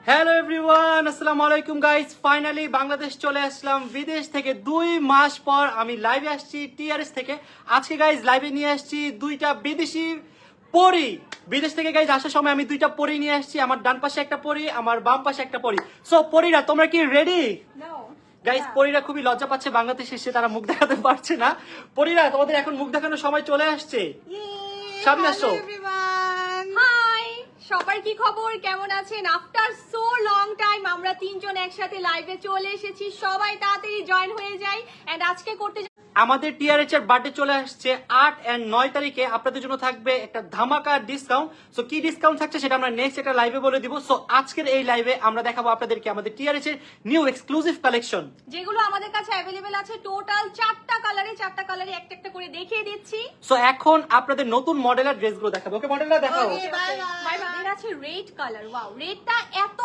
Hello everyone, আসসালামু আলাইকুম guys. Finally Bangladesh চলে আসলাম বিদেশ থেকে 2 মাস পর। আমি লাইভে আসছি টিআরএস থেকে। আজকে গাইস লাইভে নিয়ে আসছি দুইটা বিদেশি পরি। বিদেশ থেকে গাইস আসার সময় আমি দুইটা পরি নিয়ে আসছি। আমার ডান পাশে একটা পরি, আমার বাম পাশে একটা পরি। সো পরিরা তোমরা কি রেডি? গাইস পরিরা খুবই লজ্জা পাচ্ছে, বাংলাদেশে এসে তারা মুখ দেখাতে পারছে না। পরিরা তোমাদের এখন মুখ দেখানোর সময় চলে আসছে। সামনে আসো। হাই, সবার কি খবর, কেমন আছেন? আফটার সো লং টাইম আমরা তিনজন একসাথে লাইভে চলে এসেছি। সবাই তাড়াতাড়ি জয়েন হয়ে যাই। এন্ড আজকে করতে আমাদের টিআরএচ এর বার্থডে চলে আসছে 8 and 9 তারিখে। আপনাদের জন্য থাকবে একটা ধামাকা ডিসকাউন্ট। সো কি ডিসকাউন্ট থাকছে সেটা আমরা নেক্সট একটা লাইভে বলে দিব। সো আজকের এই লাইভে আমরা দেখাবো আপনাদেরকে আমাদের টিআরএচ এর নিউ এক্সক্লুসিভ কালেকশন, যেগুলো আমাদের কাছে अवेलेबल আছে। টোটাল 4টা কালারে একটা একটা করে দেখিয়ে দিচ্ছি। সো এখন আপনাদের নতুন মডেলের ড্রেসগুলো দেখাবো। ওকে মডেলটা দেখাও। এর আছে রেড কালার। ওয়াও, রেডটা এত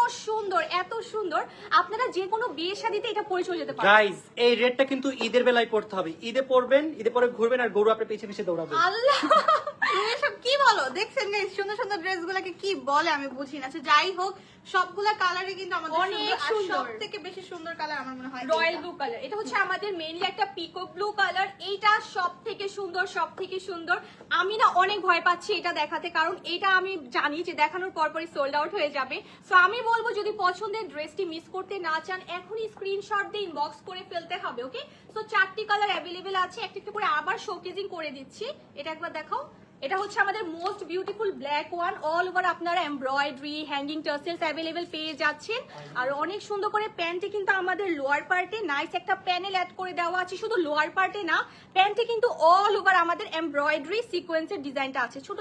সুন্দর। আপনারা যে কোনো বিয়ে শাদীতে এটা পরে চলে যেতে পারেন। গাইস এই রেডটা কিন্তু ঈদের বেলায় পড়তে হবে। ঈদে পরবেন, ঈদে পরে ঘুরবেন আর গরু আপনার পিছে পিছে দৌড়াবে। আল্লাহ, তুমি এসব কি বলো? দেখছেন গাইস, সুন্দর সুন্দর ড্রেস গুলাকে কি বলে আমি বুঝি না। যাই হোক, সবগুলা কালারই কিন্তু আমাদের অনেক সুন্দর। সবথেকে বেশি সুন্দর কালার আমার মনে হয় রয়্যাল ব্লু কালার। এটা হচ্ছে আমাদের মেইনলি একটা পিকক ব্লু কালার। এইটা সবথেকে সুন্দর। আমি না অনেক ভয় পাচ্ছি এটা দেখাতে, কারণ এটা আমি জানি যে দেখানোর পরপরই সোল্ড আউট হয়ে যাবে। সো আমি বলবো যদি পছন্দের ড্রেসটি মিস করতে না চান, এখনই স্ক্রিনশট দিয়ে ইনবক্স করে ফেলতে হবে। ওকে, সো 4টি কালার অ্যাভেলেবেল আছে। একটা একটা করে আবার শোকেজিং করে দিচ্ছি। এটা একবার দেখাও। এটা হচ্ছে আমাদের most beautiful black one. All over আপনারা এমব্রয়ডারি, হ্যাঙ্গিং টার্সেলস অ্যাভেলেবেল পেয়ে যাচ্ছেন। আর অনেক সুন্দর করে প্যান্টে কিন্তু আমাদের লোয়ার পার্টে নাইস একটা প্যানেল অ্যাড করে দেওয়া আছে। শুধু লোয়ার পার্টে না, প্যান্টে কিন্তু অল ওভার আমাদের এমব্রয়ডারি সিকোয়েন্সের ডিজাইনটা আছে। ছোট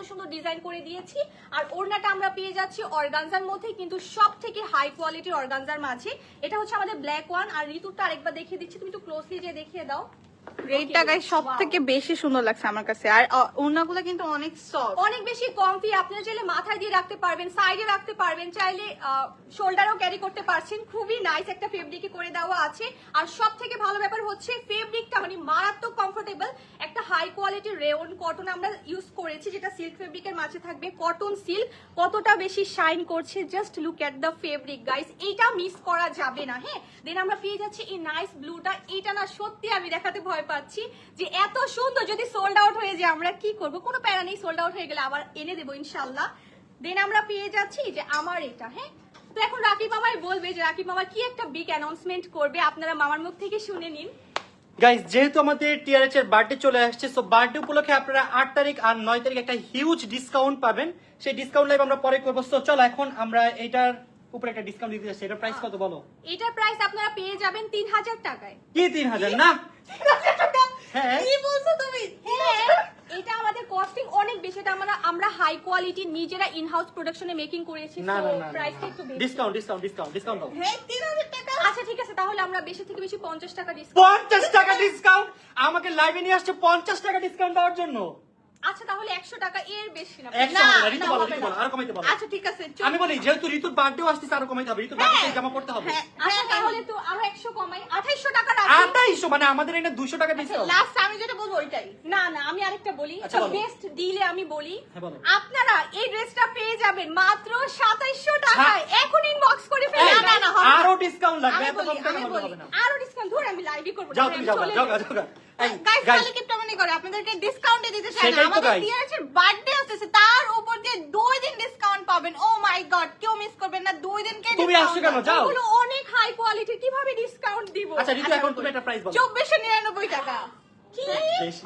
সুন্দর ডিজাইন করে দিয়েছি। আর ওড়নাটা আমরা পেয়ে যাচ্ছি অর্গানজার মধ্যে, কিন্তু সব থেকে হাই কোয়ালিটির অর্গানজার মাঝে। এটা হচ্ছে আমাদের ব্ল্যাক ওয়ান। আর ঋতুটা আরেকবার দেখিয়ে দিচ্ছি, তুমি একটু ক্লোজলি যে দেখিয়ে দাও। রেডটা গাইস সবথেকে বেশি সুন্দর লাগছে আমার কাছে। আর ওড়নাগুলো কিন্তু অনেক সফট, অনেক বেশি কমফি। আপনারা চাইলে মাথায় দিয়ে রাখতে পারবেন, সাইডে রাখতে পারবেন, চাইলে শোল্ডারও ক্যারি করতে পারছেন। খুবই নাইস একটা ফেব্রিকে করে দেওয়া আছে। আর সব থেকে ভালো ব্যাপার হচ্ছে ফেব্রিকটা মানে মারাত্মক কমফোর্টেবল। একটা হাই কোয়ালিটির রেয়ন কটন আমরা ইউজ করেছি, যেটা সিল্ক ফেব্রিকের মাঝে থাকবে। কটন সিল্ক কতটা বেশি শাইন করছে, just look at the fabric guys. এইটা মিস করা যাবে না। হ্যাঁ, দেন আমরা পেয়ে যাচ্ছি এই নাইস ব্লুটা। এটা না সত্যি আমি দেখাতে ভয় পাচ্ছি যে এত সুন্দর। যদি সোল্ড আউট হয়ে যায় আমরা কি করব? কোনো প্যারা নেই, সোল্ড আউট হয়ে গেলে আবার এনে দেবো ইনশাল্লাহ। দেন আমরা পেয়ে যাচ্ছি যে আমার এটা। হ্যাঁ, তো এখন রাকিব মামাই বলবে যে রাকিব মামা কি একটা বিগ অ্যানাউন্সমেন্ট করবে, আপনারা মামার মুখ থেকে শুনে নিন। গাইস যেহেতু আমাদের টিআরএচ এর বার্থডে চলে আসছে, সো বার্থডে উপলক্ষে আপনারা 8 তারিখ আর 9 তারিখ একটা হিউজ ডিসকাউন্ট পাবেন। সেই ডিসকাউন্ট লাইভ আমরা পরে করবো। সো চলো এখন আমরা এটার উপরে একটা ডিসকাউন্ট দিতে যাচ্ছি। এটার প্রাইস কত বলো? এটার প্রাইস আপনারা পেয়ে যাবেন 3000 টাকায়। কি 3000 না? হ্যাঁ, কি বলছো তুমি? হ্যাঁ, এটা আমাদের কস্টিং অনেক বেশি। এটা আমরা হাই কোয়ালিটি নিজেরা ইন হাউস প্রোডাকশনে মেকিং করেছি। না সো না না প্রাইসটা একটু বেশি। ডিসকাউন্ট দাও। হ্যাঁ, 3000 টাকা। আচ্ছা ঠিক আছে, তাহলে আমরা বেশি থেকে বেশি 50 টাকা ডিসকাউন্ট। 50 টাকা ডিসকাউন্ট? আমাকে লাইভে নিয়ে আসছে 50 টাকা ডিসকাউন্ট দেওয়ার জন্য। আচ্ছা তাহলে 100 টাকা, এর বেশি না। 100 না, না, ঋতু না, বলো, হবে ঋতু না। বলো, আরো কমাইতে বলো। আচ্ছা ঠিক আছে, আমি বলি যেহেতু ঋতুর বার্থডেও আসছে আরো কমাইতে হবে। ঋতুর বার্থডে জামা পড়তে হবে। হ্যাঁ, আচ্ছা তাহলে তো আরো 100 কমাই, 2800 টাকা রাখি। 2800 মানে আমাদের এখানে 200 টাকা ডিসকাউন্ট। লাস্ট আমি যেটা বলবো ওইটাই। না না, আমি আরেকটা বলি, আচ্ছা, বলো। বেস্ট ডিলে আমি বলি। হ্যাঁ, বলো। আপনারা এই ড্রেসটা পেয়ে যাবেন মাত্র 2700 টাকায়। এখন ইনবক্স করে এই, ফেলেন। না, না, হবে না। আরো ডিসকাউন্ট লাগবে। আমি এত বলি, কম টাকা আমি হলে বলি। হবে না। আরো ডিসকাউন্ট ধরে আমি লাইভই করব। যাও তুমি যাও। এই গাইস গাইস খালি কিপটামানি করে আপনাদেরকে ডিসকাউন্টে দিতে চাই না। সেটাই তো আমাদের guys। টিআরএর বার্থডে আসছে, তার উপর দিয়ে 2 দিন ডিসকাউন্ট পাবেন। ও মাই গড, কেউ মিস করবেন না। 2 দিনকে তুমি আসছো কেন? যাও। এগুলো অনেক হাই কোয়ালিটি, কিভাবে ডিসকাউন্ট দিব? আচ্ছা ঋতু এখন তুমি একটা প্রাইস বলো। 2499 টাকা। কি? বেশি।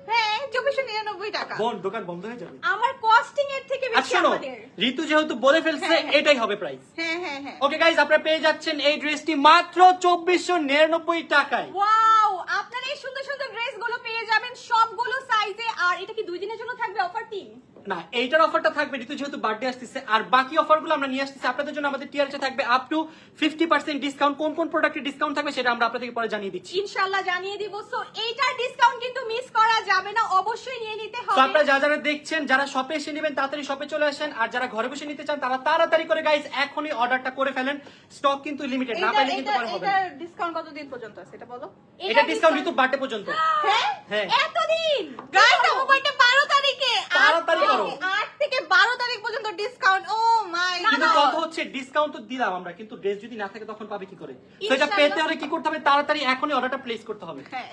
হ্যাঁ, 2499 টাকা। দোকান বন্ধ হয়ে যাবে। আমার কস্টিং এর থেকে আচ্ছা বেশি শোনো, আমাদের। ঋতু যেহেতু বলে ফেলছে হ্যাঁ, হ্যাঁ। এটাই হবে প্রাইস। হ্যাঁ হ্যাঁ হ্যাঁ। ওকে গাইস, আপনারা পেয়ে যাচ্ছেন এই ড্রেসটি মাত্র 2499 টাকায়। ওয়াও, আপনারা এই সুন্দর সুন্দর ড্রেসগুলো পেয়ে যাবেন সবগুলো সাইজে। আর এটা কি 2 দিনের জন্য থাকবে অফার? 3 না, এইটার অফারটা থাকবে ঋতু যেহেতু বার্থডে আসতেছে। আর বাকি অফারগুলো আমরা নিয়ে আসতেছি আপনাদের জন্য। আমাদের টিআরএচে থাকবে আপ টু 50% ডিসকাউন্ট। কোন কোন প্রোডাক্টের ডিসকাউন্ট থাকবে সেটা আমরা আপনাদেরকে পরে জানিয়ে দিচ্ছি। ইনশাআল্লাহ জানিয়ে দিব। সো এইটার ডিসকাউন্ট কিন্তু মিস করা যাবে না, অবশ্যই নিয়ে নিতে তো হবে। আপনারা যারা দেখছেন, যারা শপে এসে নেবেন তাড়াতাড়ি শপে চলে আসেন। আর যারা ঘরে বসে নিতে চান তারা তাড়াতাড়ি করে গাইস এখনই অর্ডারটা করে ফেলেন। স্টক কিন্তু লিমিটেড, না পাইলে কিন্তু পরে হবে না। এটা ডিসকাউন্ট কত দিন পর্যন্ত আছে এটা বলো? এটা ডিসকাউন্ট ঋতু বার্থডে পর্যন্ত। হ্যাঁ? হ্যাঁ, এতদিন গাইস, আমার বার্থডে 12 তারিখে। তাড়াতাড়ি করো। 8 থেকে 12 তারিখ পর্যন্ত ডিসকাউন্ট। ও মাই কিন্তু গড। কথা হচ্ছে ডিসকাউন্ট তো দিলাম আমরা, কিন্তু ড্রেস যদি না থাকে তখন পাবে কি করে? তো এটা ইনশাআল্লাহ। পেতে হলে কি করতে হবে? তাড়াতাড়ি এখনই অর্ডারটা প্লেস করতে হবে। হ্যাঁ,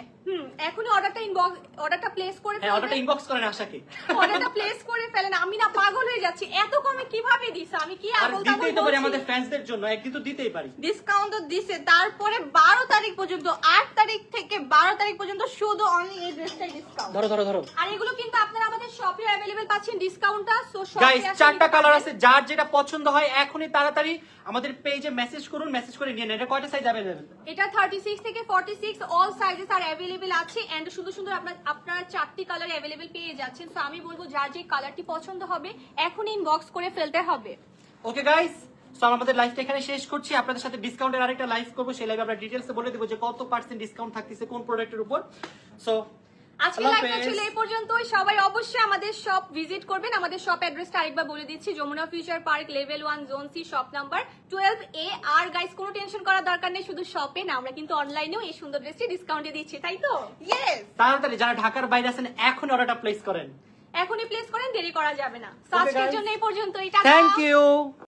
এখনই অর্ডারটা প্লেস করে হ্যাঁ, অর্ডারটা ফেলবেন। ইনবক্স করেন আশাকে। অর্ডারটা প্লেস করে ফেলেন। আমি না পাগল হয়ে যাচ্ছি, এত কমে কিভাবে দিছ? আমি কি আর আবল দিতেই তো পারি তাবল আমাদের বলছি? ফ্যান্সদের জন্য, একদিন তো দিতেই পারি। ডিসকাউন্ট তো দিছে। তারপরে 12 তারিখ পর্যন্ত, 8 তারিখ থেকে 12 তারিখ পর্যন্ত শুধু অনলি এই ড্রেসটাই ডিসকাউন্ট। ধরো ধরো ধরো আর এগুলো কিন্তু আপনারা আমাদের শপে अवेलेबल পাচ্ছেন ডিসকাউন্টটা। সো গাইস, 4টা কালার আছে, যার যেটা পছন্দ হয় এখনই তাড়াতাড়ি আমাদের পেজে মেসেজ করুন, মেসেজ করে নিয়ে নেন। এটা কয়টা সাইজ अवेलेबल? এটা 36 থেকে 46 অল সাইজেস আর अवेलेबल আছে এন্ড সুন্দর সুন্দর আপনারা 4টি কালার अवेलेबल পেয়ে যাচ্ছেন। সো আমি বলবো যার যে কালারটি পছন্দ হবে এখনই ইনবক্স করে ফেলতে হবে। ওকে গাইস, সো আমাদের লাইভটা এখানে শেষ করছি। আপনাদের সাথে ডিসকাউন্টের আরেকটা লাইভ করব, সেই লাইভে আমরা ডিটেইলসে বলে দেব যে কত % ডিসকাউন্ট থাকতেছে কোন প্রোডাক্টের উপর। সো আজকে আল্লাহ লাইভটা হাফেজ। ছিল এই পর্যন্তই। সবাই অবশ্যই আমাদের শপ ভিজিট করবেন। আমাদের শপ অ্যাড্রেসটা আরেকবার বলে দিচ্ছি, Jamuna future park level 1 zone C shop number 12A। আর গাইস কোনো টেনশন করার দরকার নেই, শুধু শপে না, আমরা কিন্তু অনলাইনেও এই সুন্দর ড্রেসটি ডিসকাউন্টে দিচ্ছি, তাই তো? ইয়েস। তাড়াতাড়ি যারা ঢাকার বাইরে আছেন এখন অর্ডারটা প্লেস করেন। এখনই প্লেস করেন, দেরি করা যাবে না। সো Okay, আজকের guys. জন্য এই পর্যন্তই। Thank you.